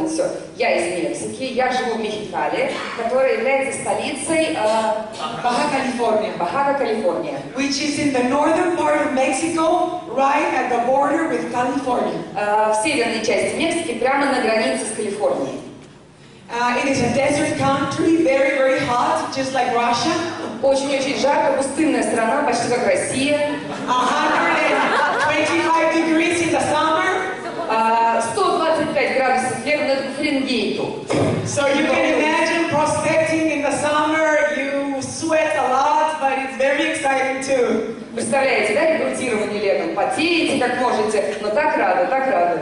запомнить все. Я из Мексики, я живу в Мехикали, которая является столицей Баха-Калифорния. Which is in the northern part of Mexico, right at the border with California. В северной части Мексики, прямо на границе с Калифорнией. It is a desert country, very, very hot, just like Russia. Очень-очень жарко, пустынная страна, почти как Россия. 125 degrees in the summer. 125 градусов лета, но это по Фаренгейту. So you can imagine prospecting in the summer, you sweat a lot, but it's very exciting too. Представляете, да, рекрутирование летом? Потеете как можете, но так рады, так рады.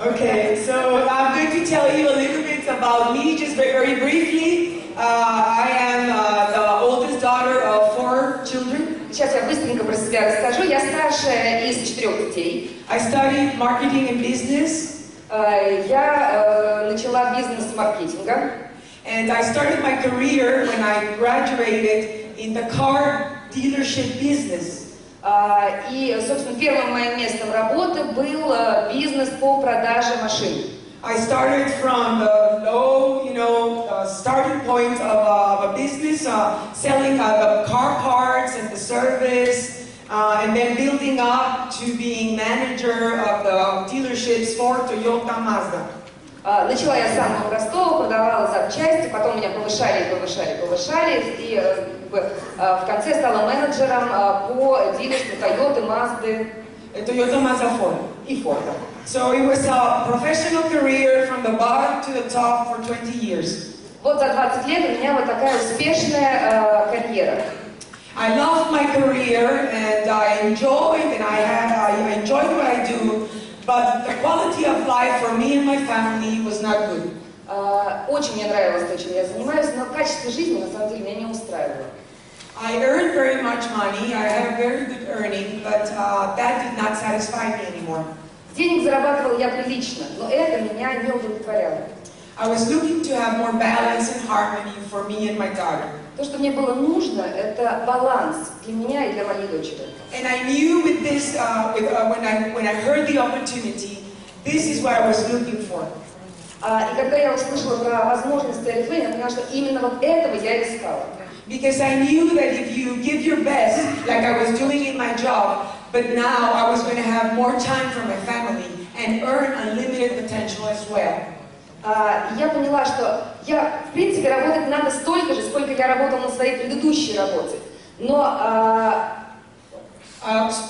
Okay, so I'm going to tell you a little bit about me, just very briefly. I am the oldest daughter of 4 children. Сейчас я быстренько про себя расскажу. Я старшая из 4 детей. I studied marketing and business. Я начала бизнес с маркетинга. And I started my career when I graduated in the car dealership business. И, собственно, первым моим местом работы был бизнес по продаже машин. I started from the low, starting point of a business, selling the car parts and the service, and then building up to being manager of the dealerships for Toyota, Mazda. Начала я с самого простого, продавала запчасти, потом меня повышали, и в конце стала менеджером по дилерству Toyota, Mazda, Toyota, Mazda, Ford. И Ford. So it was a professional career from the bottom to the top for 20 years. Вот за 20 лет у меня вот такая успешная карьера. I loved my career and I enjoyed what I do, but the quality of life for me and my family was not good. Очень мне нравилось то, чем я занимаюсь, но качество жизни на самом деле меня не устраивало. I earned very much money, I had very good earning, but that did not satisfy me anymore. Денег зарабатывала я прилично, но это меня не удовлетворяло. I was looking to have more balance and harmony for me and my daughter. То, что мне было нужно, это баланс для меня и для моей дочери. And I knew with this, when I heard the opportunity, this is what I was looking for. И когда я услышала про возможности Арифлейна, я поняла, что именно вот этого я искала. Because I knew that if you give your best, like I was doing in my job, but now I was going to have more time for my family and earn unlimited potential as well. Я поняла, что я, в принципе, работать надо столько же, сколько я работала на своей предыдущей работе. Но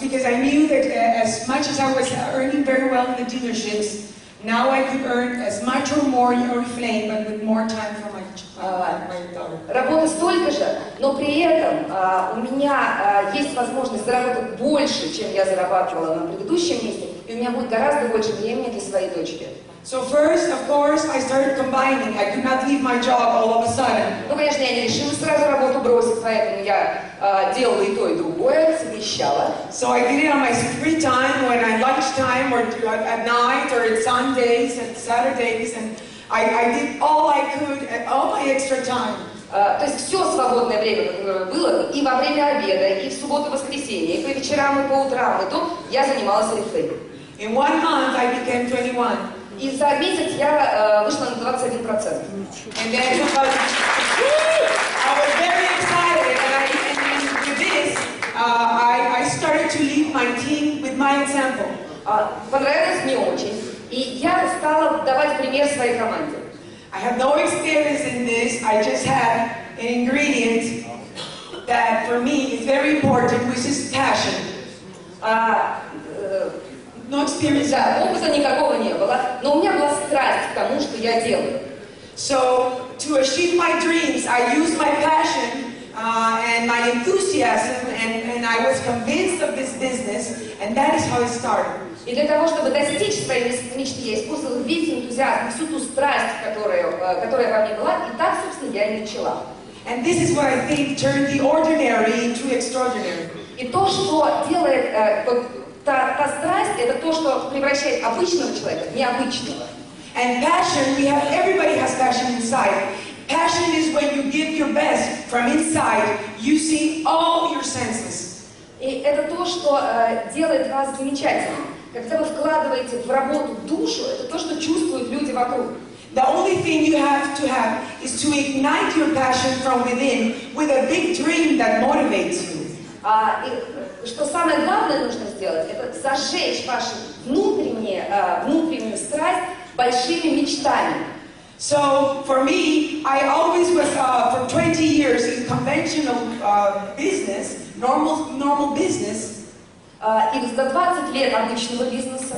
because I knew that as much as I was earning very well in the dealerships, now I could earn as much or more in Oriflame, but with more time for my daughter. Работа столько же, но при этом у меня есть возможность заработать больше, чем я зарабатывала на предыдущем месте, и у меня будет гораздо больше времени для своей дочери. So first, of course, I started combining. I could not leave my job all of a sudden. Ну, конечно, я не решила сразу работу бросить, поэтому я делала и то, и другое, совмещала. So I did it on my free time, when I lunchtime, or at night, or at Sundays, and Saturdays, and I did all I could, all my extra time. То есть все свободное время, которое было, и во время обеда, и в субботу, и воскресенье, и по вечерам, и по утрам, и то я занималась Арифлеймом. In 1 month, I became 21. И за месяц я вышла на 21%. And then I was very excited, and with this, I started to lead my team with my example. Понравилось мне очень, и я стала давать пример своей команде. I have no experience in this. I just had an ingredient that for me is very important, which is passion. No experience. Да, опыта никакого не было, но у меня была страсть к тому, что я делаю. So to achieve my dreams, I used my passion and my enthusiasm, and I was convinced of this business, and that is how it started. И для того, чтобы достичь своей мечты, я использовала весь энтузиазм, всю ту страсть, которая во мне была, и так, собственно, я и начала. And this is what I think turned the ordinary into extraordinary. И то, что делает та страсть, это то, что превращает обычного человека в необычного. And passion, everybody has passion inside. Passion is when you give your best from inside, you see all your senses. И это то, что делает вас замечательным. Когда вы вкладываете в работу душу, это то, что чувствуют люди вокруг. The only thing you have is to ignite your passion from within with a big dream that motivates you. И что самое главное нужно сделать, это зажечь вашу внутреннюю страсть большими мечтами. So for me, I always was for 20 years in conventional business, normal business. И за 20 лет обычного бизнеса.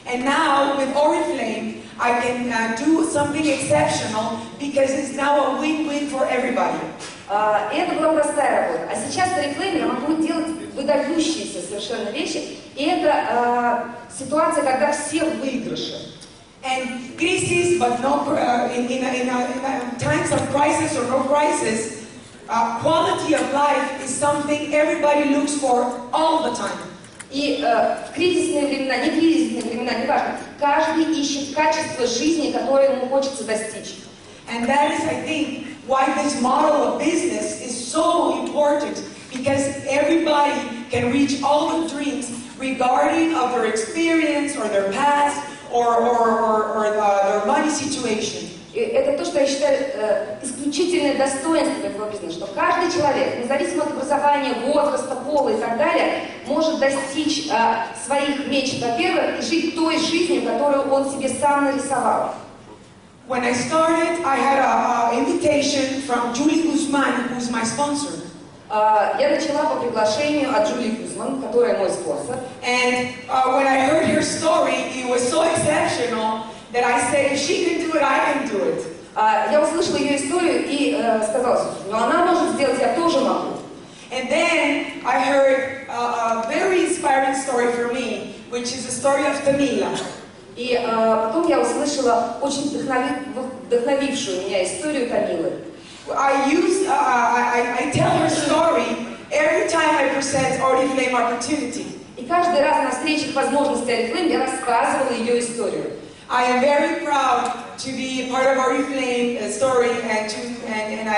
And now with Oriflame, I can do something exceptional because it's now a win-win for everybody. И это была простая работа. А сейчас в Oriflame я могу делать выдающиеся совершенно вещи. И это ситуация, когда все в выигрыше. And crisis, but no, in times of crisis or no crisis, quality of life is something everybody looks for all the time. И в кризисные времена, не кризисные времена, неважно, каждый ищет качество жизни, которое ему хочется достичь. And that is, I think, why this model of business is so important, because everybody can reach all the dreams regarding of their experience or their past or their money situation. И это то, что я считаю исключительное достоинство этого бизнеса, что каждый человек, независимо от образования, возраста, пола и так далее, может достичь своих мечт, во-первых, и жить той жизнью, которую он себе сам нарисовал. When I started, I had an invitation from Julie Guzman, who's my sponsor. Я начала по приглашению от Джули Гузман, которая мой спонсор. And when I heard her story, it was so exceptional that I said, if she can do it, I can do it. Я услышала ее историю и сказала, ну она может сделать, я тоже могу. And then I heard a very inspiring story for me, which is the story of Tamila. И потом я услышала очень вдохновившую меня историю Тамилы. I tell her story every time I present Oriflame opportunity. И каждый раз на встречах возможностей Oriflame я рассказывала ее историю. I am very proud to be part of Oriflame story, and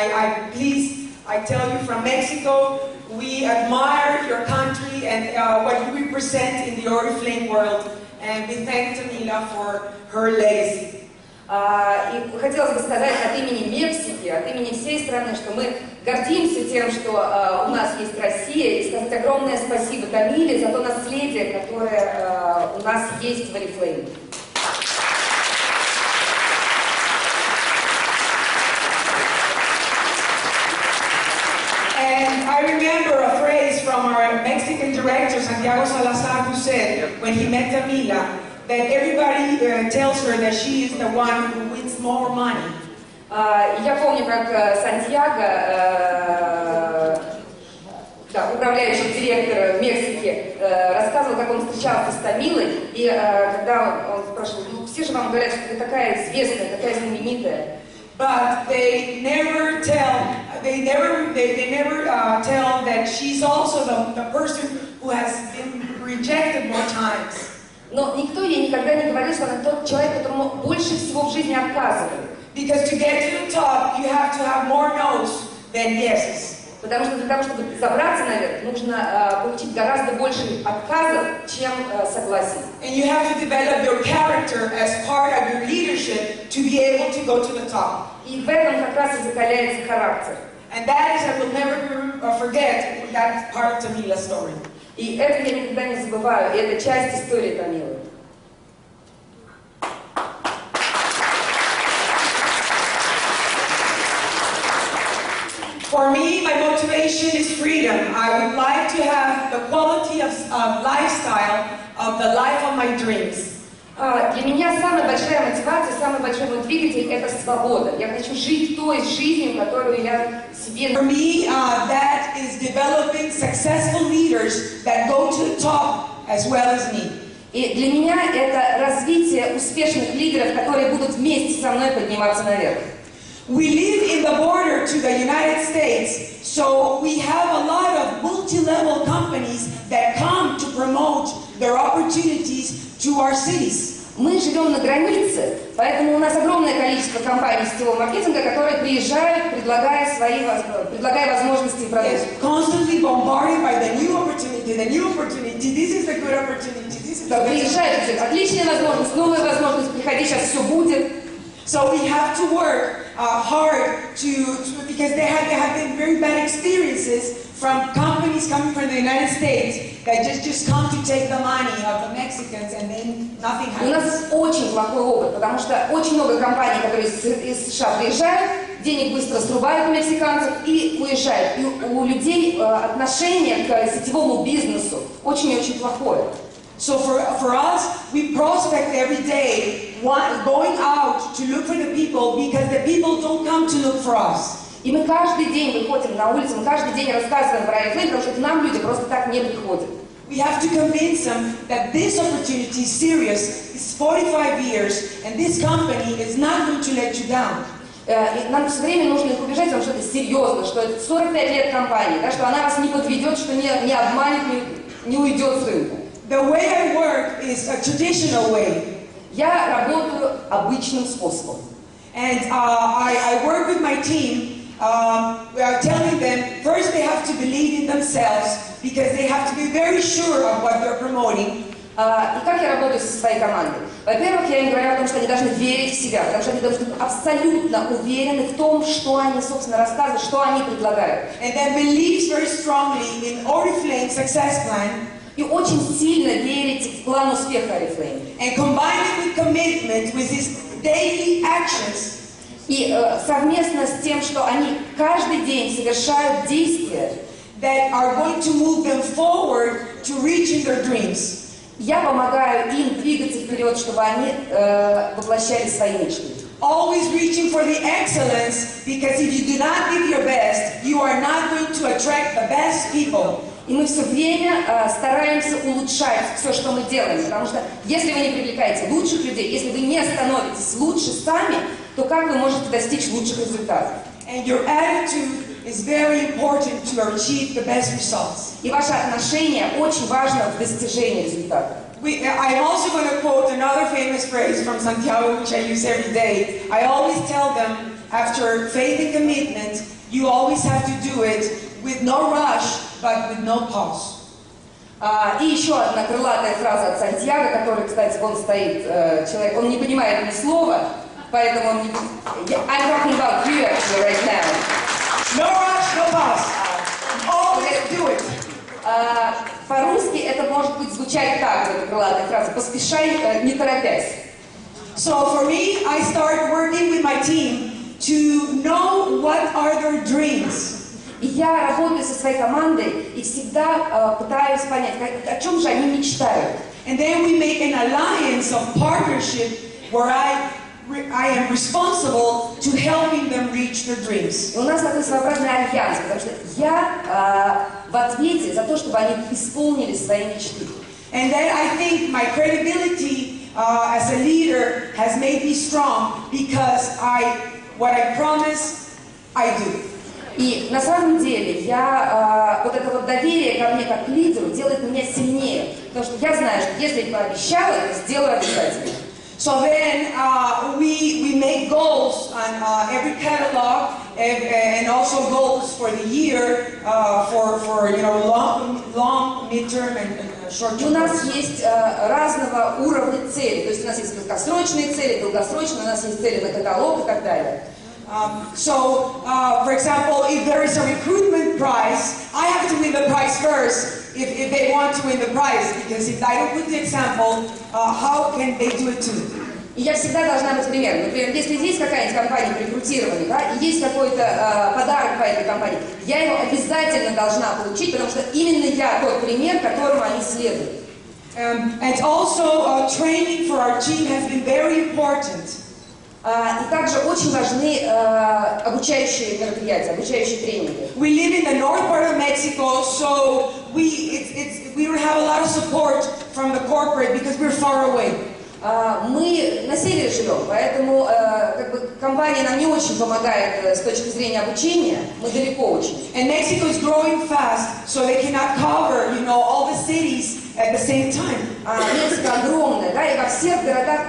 I tell you from Mexico, we admire your country and what you represent in the Oriflame world, and we thank Tamila for her legacy. И хотелось бы сказать от имени Мексики, от имени всей страны, что мы гордимся тем, что у нас есть Россия, и сказать огромное спасибо Тамиле за то наследие, которое у нас есть в Oriflame. And I remember a phrase from our Mexican director, Santiago Salazar, who said, when he met Tamila, that everybody tells her that she is the one who wins more money. Я помню, как Сантьяго, управляющий директор Мексики, рассказывал, как он встречался с Тамилой, и когда он спрашивал, ну все же вам говорят, что ты такая известная, такая знаменитая. But they never tell that she's also the person who has been rejected more times. Но никто ей никогда не говорил, что она тот человек, которому больше всего в жизни отказывали. Because to get to the top, you have to have more no's than yeses. Потому что для того, чтобы забраться наверх, нужно получить гораздо больше отказов, чем согласий. And you have to develop your character as part of your leadership to be able to go to the top. И в этом как раз и закаляется характер. And that is, I will never forget that part of Tamila's story. И это я никогда не забываю, и это часть истории Тамилы. For me, my motivation is freedom. I would like to have the quality of lifestyle of the life of my dreams. Для меня самая большая мотивация, самый большой мой двигатель – это свобода. Я хочу жить той жизнью, которую я себе... For me, that is developing successful leaders that go to the top as well as me. И для меня это развитие успешных лидеров, которые будут вместе со мной подниматься наверх. We live in the border to the United States, so we have a lot of multi-level companies that come to promote their opportunities to our cities. Мы живем на границе, поэтому у нас огромное количество компаний сетевого маркетинга, которые приезжают, предлагая возможности и продукты. Constantly bombarded by the new opportunity, this is the good opportunity, this is the приезжают, отличная возможность, новая возможность, приходи, сейчас все будет. So we have to work hard because there have been very bad experiences from companies coming from the United States that just come to take the money of the Mexicans and then nothing У нас happens. очень плохой опыт, потому что очень много компаний, которые из США приезжают, денег быстро срубают у мексиканцев и уезжают. И у людей отношение к сетевому бизнесу очень-очень плохое. So for us, we prospect every day, going out to look for the people because the people don't come to look for us. И мы каждый день выходим на улицу, мы каждый день рассказываем про iFlame, потому что к нам люди просто так не приходят. We have to convince them that this opportunity is serious, it's 45 years, and this company is not going to let you down. И нам все время нужно их убеждать, потому что это серьезно, что это 45 лет компании, да, что она вас не подведет, что не обманет, не уйдет с рынка. The way I work is a traditional way. Я работаю обычным способом. And I work with my team, telling them first they have to believe in themselves because they have to be very sure of what they're promoting. И как я работаю со своей командой? Во-первых, я им говорю о том, что они должны верить в себя, потому что они должны быть абсолютно уверены в том, что они, собственно, рассказывают, что они предлагают. And then believes very strongly in Oriflame's success plan. И очень сильно верить в план успеха Oriflame. And combine it with commitment, with his daily actions. И совместно с тем, что они каждый день совершают действия, that are going to move them forward to reaching their dreams. Я помогаю им двигаться вперед, чтобы они воплощали свои мечты. Always reaching for the excellence, because if you do not give your best, you are not going to attract the best people. И мы все время стараемся улучшать все, что мы делаем, потому что если вы не привлекаете лучших людей, если вы не становитесь лучше сами, то как вы можете достичь лучших результатов? And your attitude is very important to achieve the best results. И ваше отношение очень важно в достижении результата. I'm also going to quote another famous phrase from Santiago, which I use every day. I always tell them, after faith and commitment, you always have to do it with no rush, but with no pause. И еще одна крылатая фраза от Сантьяго, который, кстати, он стоит, человек, он не понимает ни слова, поэтому он не... I'm talking about you actually right now. No rush, no pause. Always do it. По-русски это может быть звучать так, эта крылатая фраза, поспешай, не торопясь. So for me, I start working with my team to know what are their dreams. И я работаю со своей командой и всегда пытаюсь понять, о чем же они мечтают. And then we make an alliance of partnership where I am responsible to helping them reach their dreams. И у нас такой своеобразный альянс, потому что я в ответе за то, чтобы они исполнили свои мечты. And then I think my credibility as a leader has made me strong because what I promise, I do. И на самом деле вот это вот доверие ко мне как лидеру делает меня сильнее, потому что я знаю, что если я пообещала, то сделаю обязательно. So then we make goals on every catalog and also goals for the year for long, midterm and short term. У нас есть разного уровня цели, то есть у нас есть краткосрочные цели, долгосрочные, у нас есть цели на каталог и так далее. For example, if there is a recruitment prize, I have to win the prize first if they want to win the prize, because if I don't put the example, how can they do it too? И я всегда должна быть примером. Например, если есть какая-нибудь компания по рекрутированию, да, и есть какой-то подарок по этой компании, я его обязательно должна получить, потому что именно я тот пример, которому они следуют. And also training for our team has been very important. И также очень важны обучающие мероприятия, обучающие тренинги. We live in the north part of Mexico, so we don't have a lot of support from the corporate because we're far away. Мы на севере живем, поэтому компания нам не очень помогает с точки зрения обучения, мы далеко очень. And Mexico is growing fast, so they cannot cover, all the cities at the same time. Мексика огромная, да, и во всех городах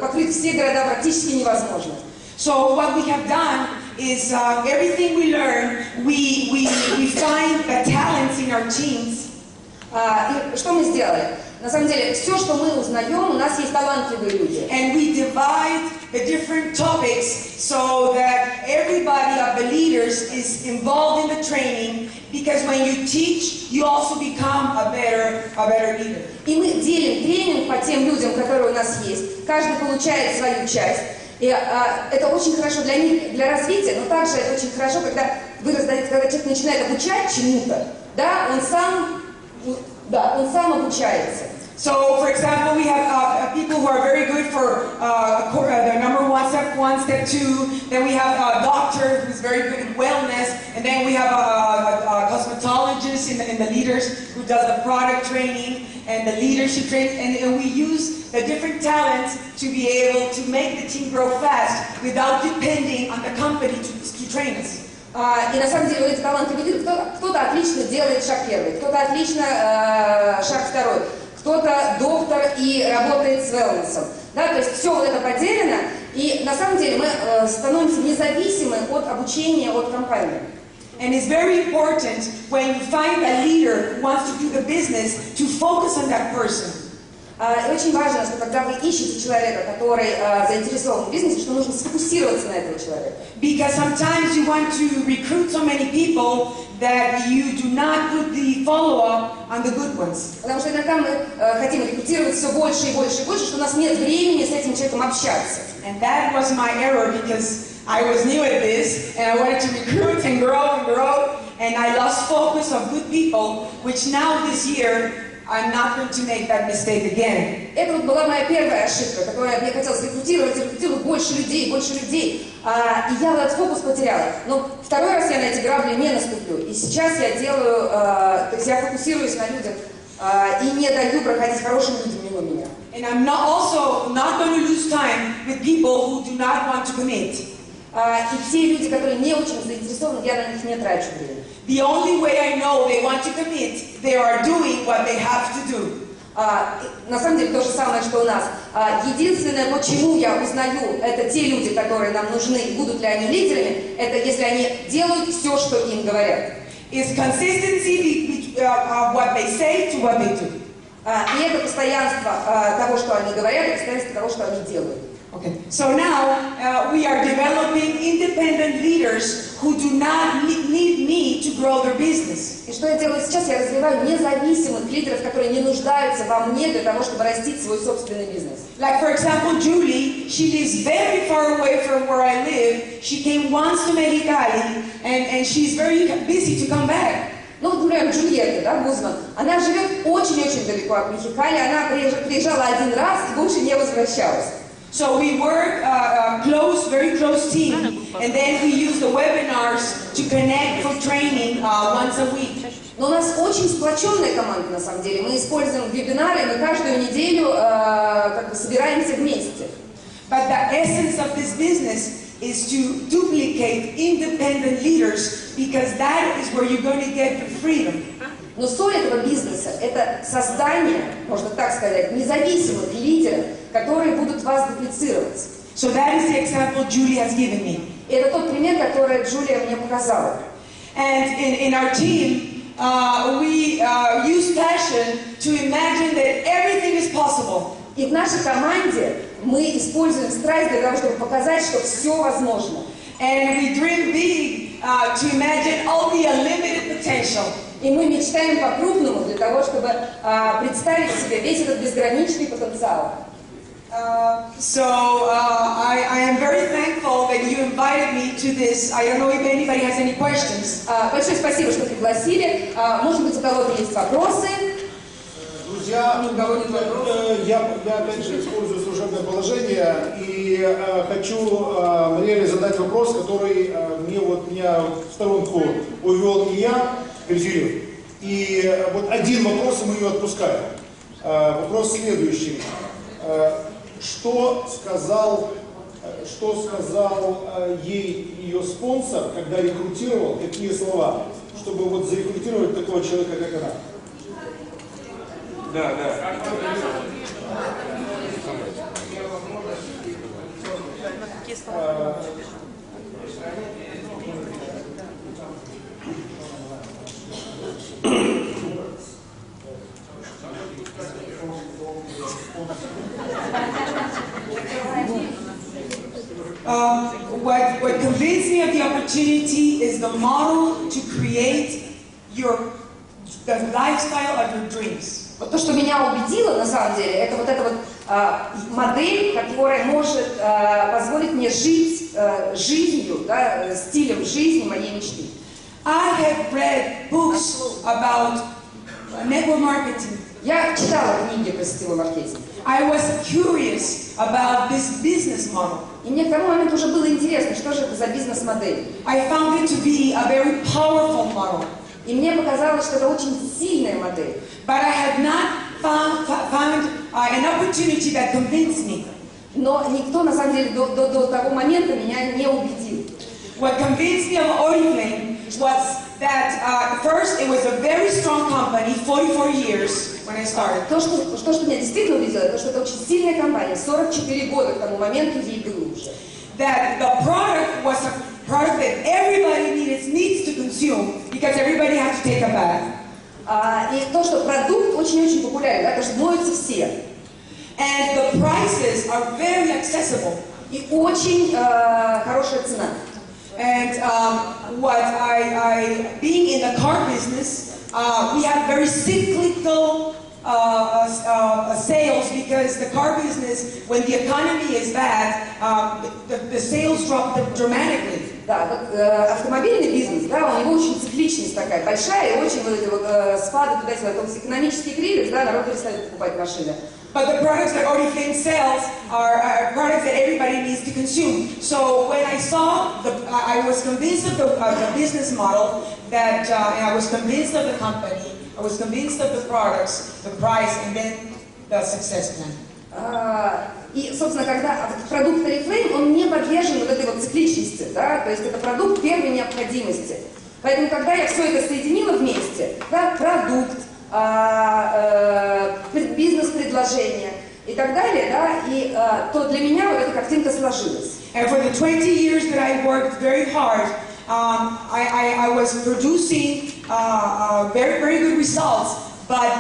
покрыть все города практически невозможно. So what we have done is everything we learn, we find the talents in our teams. И что мы сделали? На самом деле, все, что мы узнаем, у нас есть талантливые люди. And we divide the different topics so that everybody of the leaders is involved in the training, because when you teach, you also become a better leader. И мы делим тренинг по тем людям, которые у нас есть. Каждый получает свою часть. И это очень хорошо для них, для развития, но также это очень хорошо, когда вы раздаете, когда человек начинает обучать чему-то, да, он сам обучается. So, for example, we have people who are very good for the number 1, step 1, step 2. Then we have a doctor who's very good at wellness. And then we have a cosmetologist in the leaders who does the product training and the leadership training. And we use the different talents to be able to make the team grow fast without depending on the company to train us. И на самом деле эти талантливые люди, кто-то отлично делает шаг первый, кто-то отлично шаг второй. Кто-то доктор и работает с wellness. Да, то есть все вот это поделено, и на самом деле мы становимся независимы от обучения от компании. And it's very important when you find a leader who wants to do the business to focus on that person. И очень важно, что когда вы ищете человека, который заинтересован в бизнесе, что нужно сфокусироваться на этого человека. Because sometimes you want to recruit so many people that you do not put the follow-up on the good ones. Потому что иногда мы хотим рекрутировать все больше и больше и больше, что у нас нет времени с этим человеком общаться. And that was my error, because I was new at this and I wanted to recruit and grow, and I lost focus of good people, which now this year I'm not going to make that mistake again. Это вот была моя первая ошибка, которую мне хотелось рекрутировать больше людей. И я этот фокус потеряла. Но второй раз я на эти грабли не наступлю. И сейчас я делаю, то есть я фокусируюсь на людях и не даю проходить хорошим людям мимо меня. And I'm also not going to lose time with people who do not want to commit. И те люди, которые не очень заинтересованы, я на них не трачу время. The only way I know they want to commit, they are doing what they have to do. На самом деле то же самое, что у нас. Единственное, почему я узнаю, это те люди, которые нам нужны, будут ли они лидерами, это если они делают все, что им говорят. It's consistency of what they say to what they do. И это постоянство того, что они говорят, и постоянство того, что они делают. Okay. So now we are developing independent leaders who do not need me to grow their business. И что я делаю сейчас? Я развиваю независимых лидеров, которые не нуждаются во мне для того, чтобы растить свой собственный бизнес. Like, for example, Julie, she lives very far away from where I live. She came once to Mexicali, and she's very busy to come back. Ну, вот, например, Джульетта, да, Гузман, она живет очень-очень далеко от Мехикали, она приезжала один раз и больше не возвращалась. So we work very close team, and then we use the webinars to connect for training once a week. Но у нас очень сплоченная команда, на самом деле. Мы используем вебинары, мы каждую неделю собираемся вместе. But the essence of this business is to duplicate independent leaders, because that is where you're going to get your freedom. Но соль этого бизнеса – это создание, можно так сказать, независимых лидеров, которые будут вас дуплицировать. So that is the example Julie has given me. И это тот пример, который Джулия мне показала. And in our team, we use passion to imagine that everything is possible. И в нашей команде мы используем страсть для того, чтобы показать, что все возможно. And we dream big to imagine all the unlimited potential. И мы мечтаем по-крупному для того, чтобы представить себе весь этот безграничный потенциал. So I am very thankful that you invited me to this. I don't know if anybody has any questions. Большое спасибо, что пригласили. Может быть, у кого-то есть вопросы? Друзья, я опять же использую служебное положение и хочу Мариэлле задать вопрос, который меня в сторонку увел не я, Перфилев. И вот один вопрос, и мы ее отпускаем. Вопрос следующий. Что сказал ей ее спонсор, когда рекрутировал, какие слова, чтобы вот зарекрутировать такого человека, как она? Да. What convinced me of the opportunity is the model to create the lifestyle of your dreams. Вот то, что меня убедило, на самом деле, это вот эта вот модель, которая может позволить мне жить жизнью, да, стилем жизни моей мечты. I have read books about network marketing. Я читала книги про сетевой маркетинг. I was curious about this business model. И мне к тому моменту уже было интересно, что же это за бизнес-модель. I found it to be a very powerful model. И мне показалось, что это очень сильная модель. But I had not found an opportunity that convinced me. Но никто, на самом деле, до того момента меня не убедил. What convinced me of Oriflame was that first it was a very strong company, 44 years when I started. То, что меня действительно убедило, это что это очень сильная компания, 44 года к тому моменту ей было уже. That the product was a product that everybody needs to consume because everybody has to take a bath. И то, что продукт очень-очень популярен, да, потому что моются все. And the prices are very accessible. И очень хорошая цена. And being in the car business, we have very cyclical sales because the car business, when the economy is bad, the sales drop dramatically. Да, вот автомобильный бизнес, да, у него очень цикличность такая большая, и очень вот эти вот спады туда-сюда, то есть экономический кризис, да, народ перестает покупать машины. But the products that Oriflame sells are products that everybody needs to consume. So when I saw, I was convinced of the business model, that and I was convinced of the company, I was convinced of the products, the price, and then the success plan. И, собственно, когда продукт Oriflame, он не подвержен вот этой вот цикличности, да, то есть это продукт первой необходимости. Поэтому, когда я все это соединила вместе, да, продукт, бизнес-предложение и так далее, да, и то для меня вот эта картинка сложилась. And for the 20 years that I worked very hard, I was producing very, very good results, but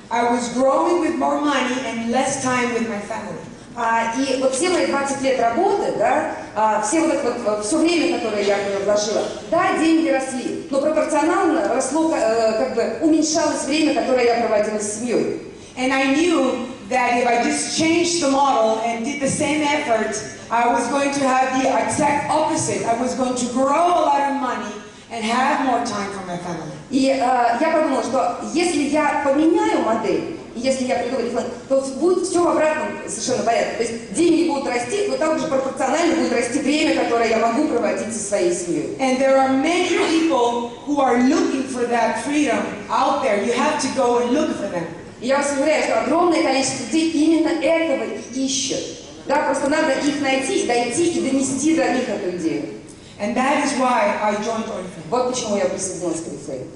I was growing with more money and less time with my family. И вот все мои 20 лет работы, да, все время, которое я в нее вложила, да, деньги росли, но пропорционально росло, как бы уменьшалось время, которое я проводила с семьей. And I knew that if I just changed the model and did the same effort, I was going to have the exact opposite. I was going to grow a lot of money and have more time for my family. И я подумала, что если я поменяю модель, если я приду в Oriflame, то будет все в обратном совершенно порядке. То есть деньги будут расти, но также пропорционально будет расти время, которое я могу проводить со своей семьей. And there are many people who are looking for that freedom out there. You have to go and look for them. И я вас уверяю, что огромное количество людей именно этого и ищет. Да, просто надо их найти, дойти и донести до них эту идею. And that is why I joined Oriflame. Вот почему я присоединилась к Oriflame.